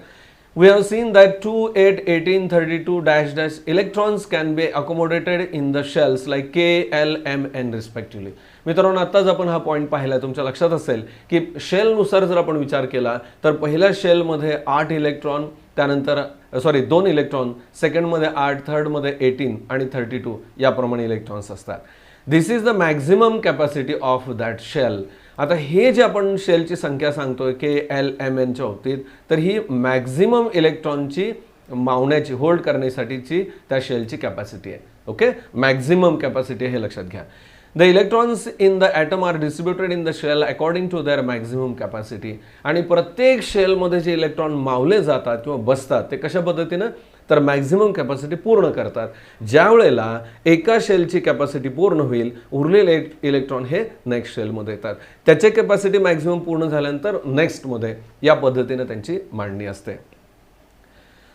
We have seen that 2, 8, 18, 32 dash dash electrons can be accommodated in the shells like K, L, M, N respectively. मित्रांनो, आत्ताच आपण हा पॉईंट पाहिला. तुमच्या लक्षात असेल की शेलनुसार जर आपण विचार केला तर पहिल्या शेलमध्ये 8 इलेक्ट्रॉन, त्यानंतर 2 इलेक्ट्रॉन, सेकंडमध्ये 8, थर्डमध्ये 18 आणि 32 याप्रमाणे इलेक्ट्रॉन्स असतात. This is the maximum capacity of that shell. आता हे जे आपण शेलची संख्या सांगतोय के एल एम एनच्या बाबतीत, तर ही मॅक्झिमम इलेक्ट्रॉनची मावण्याची, होल्ड करण्यासाठीची त्या शेलची कॅपॅसिटी आहे. ओके, मॅक्झिमम कॅपॅसिटी हे लक्षात घ्या. The electrons in the atom are distributed in the shell according to their maximum capacity. आणि प्रत्येक शेलमध्ये जे इलेक्ट्रॉन मावले जातात किंवा बसतात ते कशा पद्धतीनं, तर मॅक्झिमम कॅपॅसिटी पूर्ण करतात. ज्या वेळेला एका शेलची कॅपॅसिटी पूर्ण होईल, उरलेले इलेक्ट्रॉन हे नेक्स्ट शेलमध्ये येतात. त्याचे कॅपॅसिटी मॅक्झिमम पूर्ण झाल्यानंतर नेक्स्टमध्ये या पद्धतीने त्यांची मांडणी असते.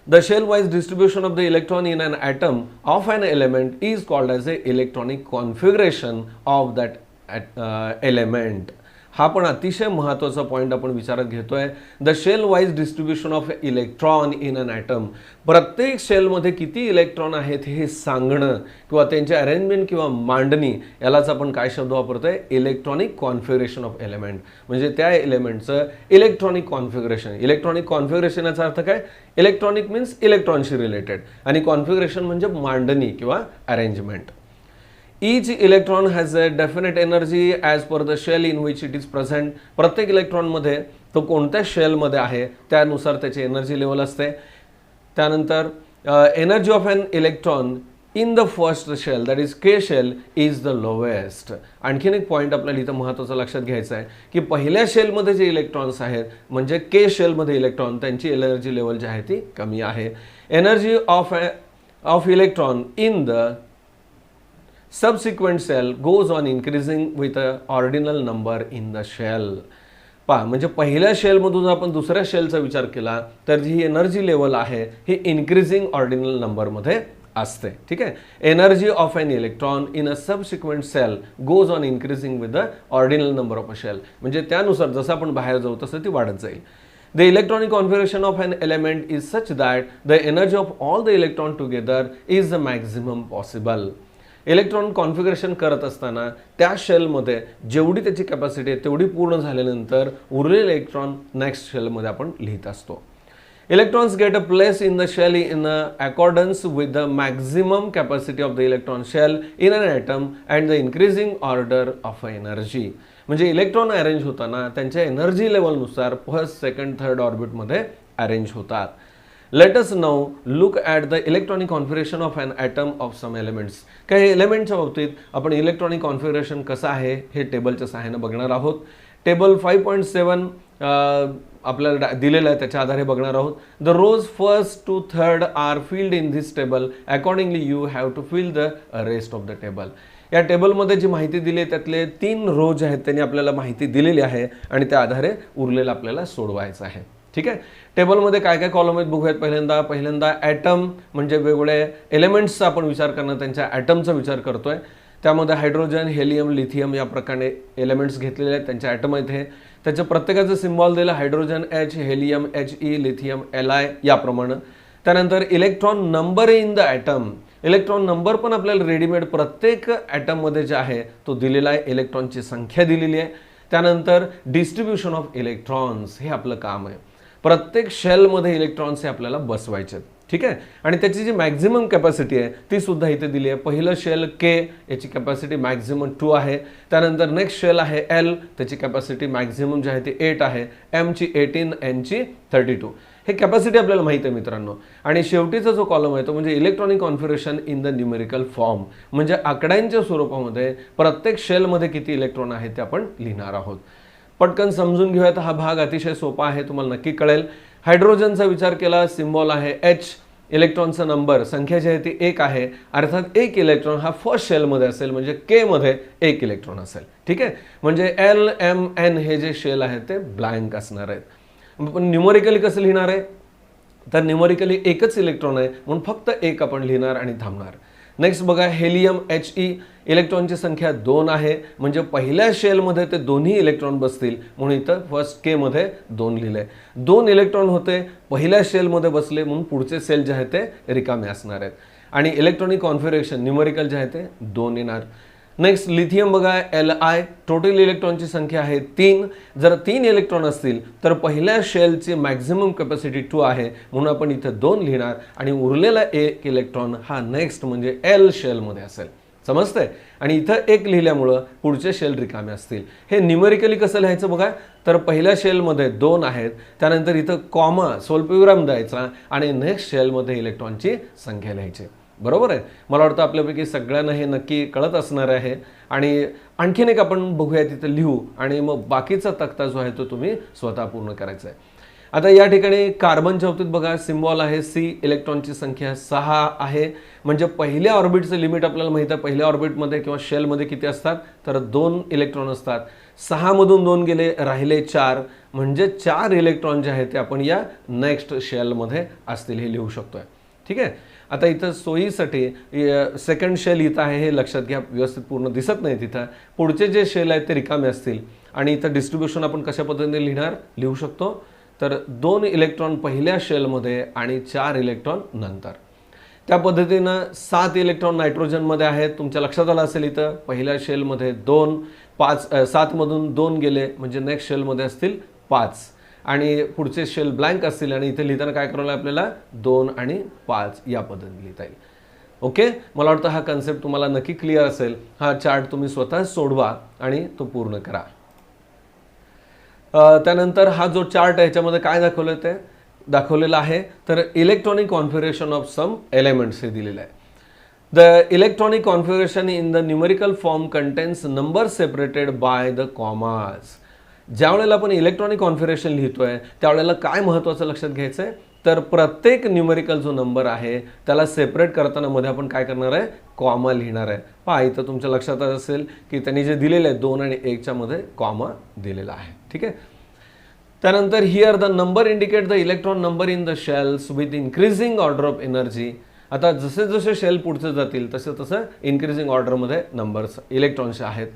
The shell-wise distribution of the electron in an atom of an element is called as a electronic configuration of that element. हा पण अतिशय महत्त्वाचा पॉईंट आपण विचारात घेतोय. The shell wise distribution of electron in an atom. प्रत्येक शेलमध्ये किती इलेक्ट्रॉन आहेत हे सांगणं किंवा त्यांचे अरेंजमेंट किंवा मांडणी, यालाच आपण काय शब्द वापरतोय, इलेक्ट्रॉनिक कॉन्फिगरेशन ऑफ एलिमेंट. म्हणजे त्या एलिमेंटचं इलेक्ट्रॉनिक कॉन्फिगरेशन. इलेक्ट्रॉनिक कॉन्फिगरेशन याचा अर्थ काय, इलेक्ट्रॉनिक मीन्स इलेक्ट्रॉनशी रिलेटेड आणि कॉन्फिगरेशन म्हणजे मांडणी किंवा arrangement. Each electron has a definite energy as per the shell in which it is present. प्रत्येक इलेक्ट्रॉनमध्ये तो कोणत्या शेलमध्ये आहे त्यानुसार त्याची एनर्जी लेवल असते. त्यानंतर energy of an electron in the first shell, that is K shell, is the lowest. आणखीन एक पॉईंट आपल्याला इथं महत्त्वाचा लक्षात घ्यायचा आहे की पहिल्या शेलमध्ये जे इलेक्ट्रॉन्स आहेत म्हणजे के शेलमध्ये इलेक्ट्रॉन, त्यांची एनर्जी लेवल जी आहे ती कमी आहे. Energy of electron in the subsequent cell goes on increasing with a ordinal number in the shell. पहा, म्हणजे पहिल्या शेलमधून आपण दुसऱ्या शेलचा विचार केला तर जी एनर्जी लेवल आहे ही इन्क्रीजिंग ऑर्डिनल नंबरमध्ये असते. ठीक आहे. Energy of an electron in a subsequent shell goes on increasing with the ordinal number of a shell. म्हणजे त्यानुसार जसं आपण बाहेर जाऊ तसं ती वाढत जाईल. The electronic configuration of an element is such that the energy of all the electron together is the maximum possible. Electron configuration करत असताना त्या शेलमध्ये जेवढी त्याची कॅपॅसिटी आहे तेवढी पूर्ण झाल्यानंतर उरलेले इलेक्ट्रॉन नेक्स्ट शेलमध्ये आपण लिहित असतो. Electrons get a place in the shell in accordance with the maximum capacity of the electron shell in an atom and the increasing order of energy. म्हणजे इलेक्ट्रॉन अरेंज होताना त्यांच्या एनर्जी लेवलनुसार फर्स्ट, सेकंड, थर्ड ऑर्बिटमध्ये अरेंज होतात. Let us now look at the electronic configuration of an atom of some elements. काही एलिमेंटच्या बाबतीत आपण इलेक्ट्रॉनिक कॉन्फिगरेशन कसं आहे हे टेबलच्या सहाय्याने बघणार आहोत. टेबल 5.7 आपल्याला दिलेलं आहे, त्याच्या आधारे बघणार आहोत. The rows first to third are filled in this table. Accordingly you have to fill the rest of the table. या टेबलमध्ये जी माहिती दिली आहे त्यातले 3 रोज आहेत त्यांनी आपल्याला माहिती दिलेली आहे आणि त्या आधारे उरलेलं आपल्याला सोडवायचं आहे. ठीक आहे. टेबलमध्ये काय काय कॉलम आहेत बघूयात. पहिल्यांदा ॲटम म्हणजे वेगवेगळे एलिमेंट्सचा आपण विचार करणं, त्यांच्या ॲटमचा विचार करतोय. त्यामध्ये हायड्रोजन, हेलियम, लिथियम या प्रकारे एलिमेंट्स घेतलेले आहेत, त्यांच्या ॲटम आहेत. हे त्याच्या प्रत्येकाचं सिम्बॉल दिलं, hydrogen H, helium He, lithium Li याप्रमाणे. त्यानंतर electron number in the atom. Electron number पण आपल्याला रेडीमेड प्रत्येक ॲटममध्ये जे आहे तो दिलेला आहे, इलेक्ट्रॉनची संख्या दिलेली आहे. त्यानंतर डिस्ट्रीब्युशन ऑफ इलेक्ट्रॉन्स हे आपलं काम आहे. प्रत्येक शेलमध्ये इलेक्ट्रॉन्स हे आपल्याला बसवायचे. ठीक आहे. आणि त्याची जी मॅक्झिमम कॅपॅसिटी आहे ती सुद्धा इथे दिली आहे. पहिलं शेल के, याची कॅपॅसिटी मॅक्झिमम 2 आहे. त्यानंतर नेक्स्ट शेल आहे एल, त्याची कॅपॅसिटी मॅक्झिमम जी आहे ती 8 आहे. एमची 18, एनची 32. हे कॅपॅसिटी आपल्याला माहिती आहे मित्रांनो. आणि शेवटीचा जो कॉलम आहे तो म्हणजे electronic configuration in the numerical form. म्हणजे आकड्यांच्या स्वरूपामध्ये प्रत्येक शेलमध्ये किती इलेक्ट्रॉन आहेत ते आपण लिहिणार आहोत. पटकन समजून घेऊयात. हा भाग अतिशय सोपा आहे, तुम्हाला नक्की कळेल. हायड्रोजनचा विचार केला, सिम्बॉल आहे H. इलेक्ट्रॉनचा नंबर, संख्या जी आहे ती 1 आहे. अर्थात एक इलेक्ट्रॉन हा फर्स्ट शेलमध्ये असेल म्हणजे के मध्ये 1 इलेक्ट्रॉन असेल. ठीक आहे. म्हणजे L, M, N हे जे शेल आहेत ते ब्लँक असणार आहेत. पण न्यूमरिकली कसं लिहिणार आहे, तर न्यूमरिकली एकच इलेक्ट्रॉन आहे म्हणून फक्त एक आपण लिहिणार आणि थांबणार. नेक्स्ट बघा हेलियम He, इलेक्ट्रॉनची संख्या 2 आहे म्हणजे पहिल्या शेलमध्ये ते दोन्ही इलेक्ट्रॉन बसतील म्हणून इथं फर्स्ट के मध्ये 2 लिहिले. 2 इलेक्ट्रॉन होते पहिल्या शेलमध्ये बसले म्हणून पुढचे सेल जे आहे ते रिकामे असणार आहेत आणि इलेक्ट्रॉनिक कॉन्फिगरेशन न्यूमरिकल जे आहे ते 2 येणार. नेक्स्ट लिथियम बघा Li, टोटल इलेक्ट्रॉनची संख्या आहे 3. जर 3 इलेक्ट्रॉन असतील तर पहिल्या शेलची मॅक्झिमम कॅपॅसिटी 2 आहे म्हणून आपण इथं 2 लिहिणार आणि उरलेला एक इलेक्ट्रॉन हा नेक्स्ट म्हणजे L शेलमध्ये असेल. समजतंय? आणि इथं एक लिहिल्यामुळं पुढचे शेल रिकामे असतील. हे न्यूमरिकली कसं लिहायचं बघा, तर पहिल्या शेलमध्ये 2 आहेत, त्यानंतर इथं कॉमा स्वल्पविराम द्यायचा आणि नेक्स्ट शेलमध्ये इलेक्ट्रॉनची संख्या लिहायची. बरोबर आहे? मला वाटतं आपल्यापैकी सगळ्यांना हे नक्की कळत असणार आहे. आणि आणखीन एक आपण बघूया तिथं लिहू आणि मग बाकीचा तक्ता जो आहे तो तुम्ही स्वतः पूर्ण करायचा आहे. आता या ठिकाणी कार्बनच्या बाबतीत बघा सिम्बॉल आहे C, इलेक्ट्रॉनची संख्या 6 आहे म्हणजे पहिल्या ऑर्बिटचं लिमिट आपल्याला माहिती आहे. पहिल्या ऑर्बिटमध्ये किंवा शेलमध्ये किती असतात तर 2 इलेक्ट्रॉन असतात. 6 मधून 2 गेले राहिले 4 म्हणजे 4 इलेक्ट्रॉन जे आहेत ते आपण या नेक्स्ट शेलमध्ये असतील हे लिहू शकतोय. ठीक आहे. आता इथं सोयीसाठी सेकंड शेल इथं आहे हे लक्षात घ्या, व्यवस्थित पूर्ण दिसत नाही तिथं. पुढचे जे शेल आहेत ते रिकामे असतील आणि इथं डिस्ट्रीब्युशन आपण कशा पद्धतीने लिहू शकतो तर 2 इलेक्ट्रॉन पहिल्या शेलमध्ये आणि 4 इलेक्ट्रॉन नंतर. त्या पद्धतीनं 7 इलेक्ट्रॉन नायट्रोजनमध्ये आहेत. तुमच्या लक्षात आलं असेल इथं पहिल्या शेलमध्ये 2, 7 मधून 2 गेले म्हणजे नेक्स्ट शेलमध्ये असतील 5 आणि पुढचे शेल ब्लँक असतील आणि इथे लिहिताना काय करायला आपल्याला 2 आणि 5 या पद्धतीने लिहिता येईल. ओके, मला वाटतं हा कन्सेप्ट तुम्हाला नक्की क्लिअर असेल. हा चार्ट तुम्ही स्वतः सोडवा आणि तो पूर्ण करा. त्यानंतर हा जो चार्ट आहे याच्यामध्ये काय दाखवलेलं आहे तर electronic configuration of some elements हे दिलेलं आहे. The electronic configuration in the numerical form contains number separated by the commas. ज्या वेळेला आपण इलेक्ट्रॉनिक कॉन्फिगरेशन लिहितोय त्यावेळेला काय महत्त्वाचं लक्षात घ्यायचं आहे तर प्रत्येक न्यूमेरिकल जो नंबर आहे त्याला सेपरेट करताना मध्ये आपण काय करणार आहे कॉमा लिहिणार आहे. पहा इथं तुमच्या लक्षात असेल की त्यांनी जे दिलेलं आहे 2 आणि 1 च्या मध्ये कॉमा दिलेला आहे. ठीक आहे. त्यानंतर here the number indicate the electron number in the shells with increasing order of energy. आता जसे जसे शेल पुढचे जातील तसं इन्क्रीजिंग ऑर्डरमध्ये नंबर्स इलेक्ट्रॉन्स आहेत.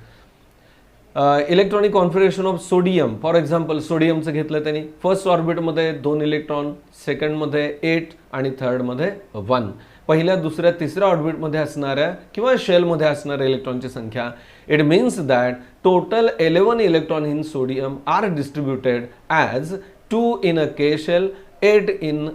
Electronic configuration of sodium, for example सोडियमचं घेतलं त्यांनी फर्स्ट ऑर्बिटमध्ये 2 इलेक्ट्रॉन, सेकंडमध्ये 8 आणि थर्डमध्ये 1. पहिल्या दुसऱ्या तिसऱ्या ऑर्बिटमध्ये असणाऱ्या किंवा शेलमध्ये असणाऱ्या इलेक्ट्रॉनची संख्या. It means that total 11 electron in sodium are distributed as 2 in a K shell, 8 in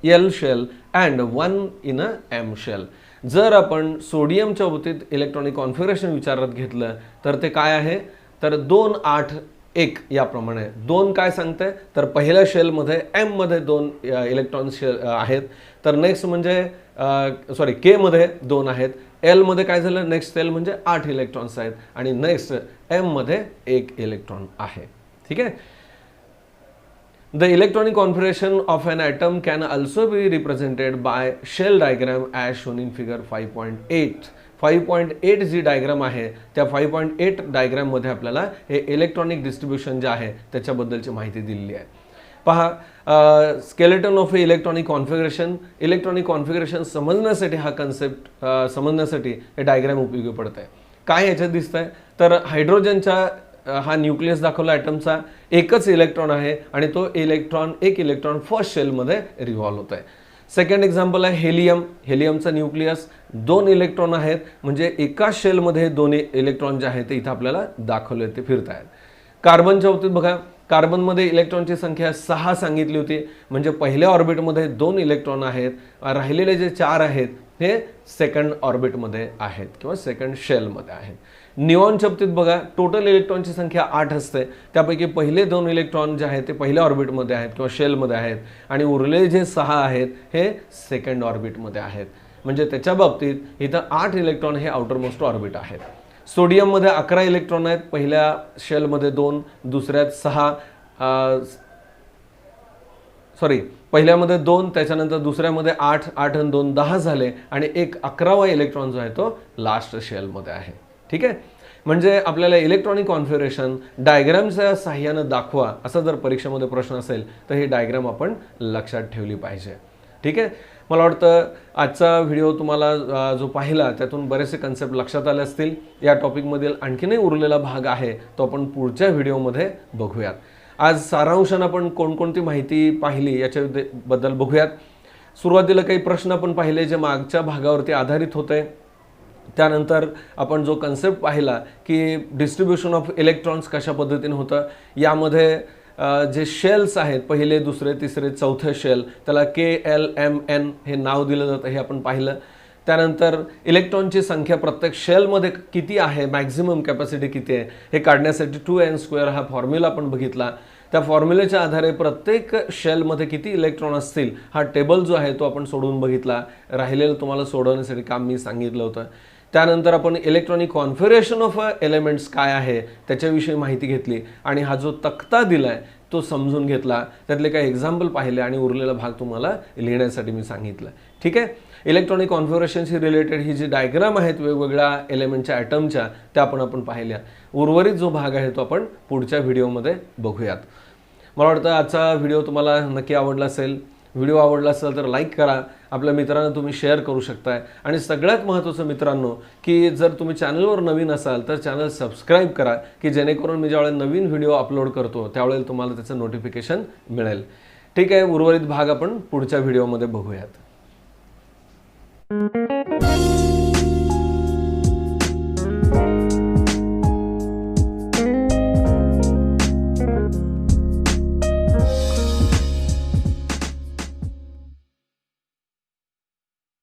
L shell and 1 in a M shell. जर आपण सोडियमच्या बाबतीत इलेक्ट्रॉनिक कॉन्फिगरेशन विचारात घेतलं तर ते काय आहे तर 2, 8, 1 याप्रमाणे. 2 काय सांगतंय तर पहिल्या शेलमध्ये एम मध्ये 2 इलेक्ट्रॉन आहेत, तर नेक्स्ट म्हणजे के मध्ये 2 आहेत, एल मध्ये काय झालं नेक्स्ट सेल म्हणजे 8 इलेक्ट्रॉन्स आहेत आणि नेक्स्ट एम मध्ये 1 इलेक्ट्रॉन आहे. ठीक आहे. The electronic configuration of an atom can also be represented by shell diagram as shown in figure 5.8. 5.8 G diagram आहे त्या 5.8 डायग्राम मध्ये आपल्याला हे इलेक्ट्रॉनिक डिस्ट्रीब्युशन जे आहे त्याच्याबद्दलची माहिती दिलेली आहे. पहा skeleton of electronic configuration. Electronic configuration समजण्यासाठी हा कन्सेप्ट समजण्यासाठी हे डायग्राम उपयोगी पडत आहे. काय याच्यात दिसतंय तर हायड्रोजनच्या हा न्यूक्लियस दाखवला ॲटमचा, एकच इलेक्ट्रॉन आहे आणि तो एक इलेक्ट्रॉन फर्स्ट शेलमध्ये रिव्हॉल्व होत आहे. सेकंड एक्झाम्पल आहे हेलियम. हेलियमचा न्यूक्लियस 2 इलेक्ट्रॉन आहेत म्हणजे एका शेलमध्ये 2 इलेक्ट्रॉन जे आहेत ते इथं आपल्याला दाखवले ते फिरत आहेत. कार्बनच्या बाबतीत बघा, कार्बनमध्ये इलेक्ट्रॉनची संख्या 6 सांगितली होती म्हणजे पहिल्या ऑर्बिटमध्ये 2 इलेक्ट्रॉन आहेत, राहिलेले जे 4 आहेत हे सेकंड ऑर्बिटमध्ये आहेत किंवा सेकंड शेलमध्ये आहेत. निऑनच्या बाबतीत बघा टोटल इलेक्ट्रॉनची संख्या 8 असते, त्यापैकी पहिले 2 इलेक्ट्रॉन जे आहेत ते पहिल्या ऑर्बिटमध्ये आहेत किंवा शेलमध्ये आहेत आणि उरलेले जे 6 आहेत हे सेकंड ऑर्बिटमध्ये आहेत. म्हणजे त्याच्या बाबतीत इथं 8 इलेक्ट्रॉन हे आउटर मोस्ट ऑर्बिट आहेत. सोडियममध्ये 11 इलेक्ट्रॉन आहेत, पहिल्या शेलमध्ये 2, दुसऱ्यात 6 पहिल्यामध्ये 2, त्याच्यानंतर दुसऱ्यामध्ये 8, 8 आणि 2 10 झाले आणि एक 11वा इलेक्ट्रॉन जो आहे तो लास्ट शेलमध्ये आहे. ठीक आहे. म्हणजे आपल्याला इलेक्ट्रॉनिक कॉन्फिगरेशन डायग्रामच्या साहाय्यानं दाखवा असा जर परीक्षेमध्ये प्रश्न असेल तर ही डायग्राम आपण लक्षात ठेवली पाहिजे. ठीक आहे. मला वाटतं आजचा व्हिडिओ तुम्हाला जो पाहिला त्यातून बरेचसे कन्सेप्ट लक्षात आले असतील. या टॉपिकमधील आणखीनही उरलेला भाग आहे तो आपण पुढच्या व्हिडिओमध्ये बघूयात. आज सारांशानं आपण कोणकोणती माहिती पाहिली याच्याबद्दल बघूयात. सुरुवातीला काही प्रश्न आपण पाहिले जे मागच्या भागावरती आधारित होते. त्यानंतर आपण जो कन्सेप्ट पाहिला की डिस्ट्रीब्युशन ऑफ इलेक्ट्रॉन्स कशा पद्धतीने होतं, यामध्ये जे शेल्स आहेत पहिले, दुसरे, तिसरे, चौथे शेल, त्याला KLMN हे नाव दिलं जातं हे आपण पाहिलं. त्यानंतर इलेक्ट्रॉनची संख्या प्रत्येक शेलमध्ये किती आहे, मॅक्झिमम कॅपॅसिटी किती आहे हे काढण्यासाठी 2n² हा फॉर्म्युला आपण बघितला. त्या फॉर्म्युलेच्या आधारे प्रत्येक शेलमध्ये किती इलेक्ट्रॉन असतील हा टेबल जो आहे तो आपण सोडवून बघितला. राहिलेलं तुम्हाला सोडवण्यासाठी काम मी सांगितलं होतं. त्यानंतर आपण इलेक्ट्रॉनिक कॉन्फिगरेशन ऑफ एलिमेंट्स काय आहे त्याच्याविषयी माहिती घेतली आणि हा जो तक्ता दिलाय तो समजून घेतला. त्यातले काही एक्झाम्पल पाहिले आणि उरलेला भाग तुम्हाला लिहिण्यासाठी मी सांगितलं. ठीक आहे. इलेक्ट्रॉनिक कॉन्फिगरेशनशी रिलेटेड ही जी डायग्राम आहेत वेगवेगळ्या एलिमेंटच्या ॲटमच्या त्या आपण पाहिल्या. उर्वरित जो भाग आहे तो आपण पुढच्या व्हिडिओमध्ये बघूयात. मला वाटतं आजचा व्हिडिओ तुम्हाला नक्की आवडला असेल. व्हिडिओ आवडला असेल तर लाईक करा, आपल्या मित्रांना तुम्ही शेअर करू शकताय आणि सगळ्यात महत्त्वाचं मित्रांनो की जर तुम्ही चॅनलवर नवीन असाल तर चॅनल सबस्क्राईब करा की जेणेकरून मी ज्यावेळेला नवीन व्हिडिओ अपलोड करतो त्यावेळेला तुम्हाला त्याचं नोटिफिकेशन मिळेल. ठीक आहे. उर्वरित भाग आपण पुढच्या व्हिडिओमध्ये बघूयात.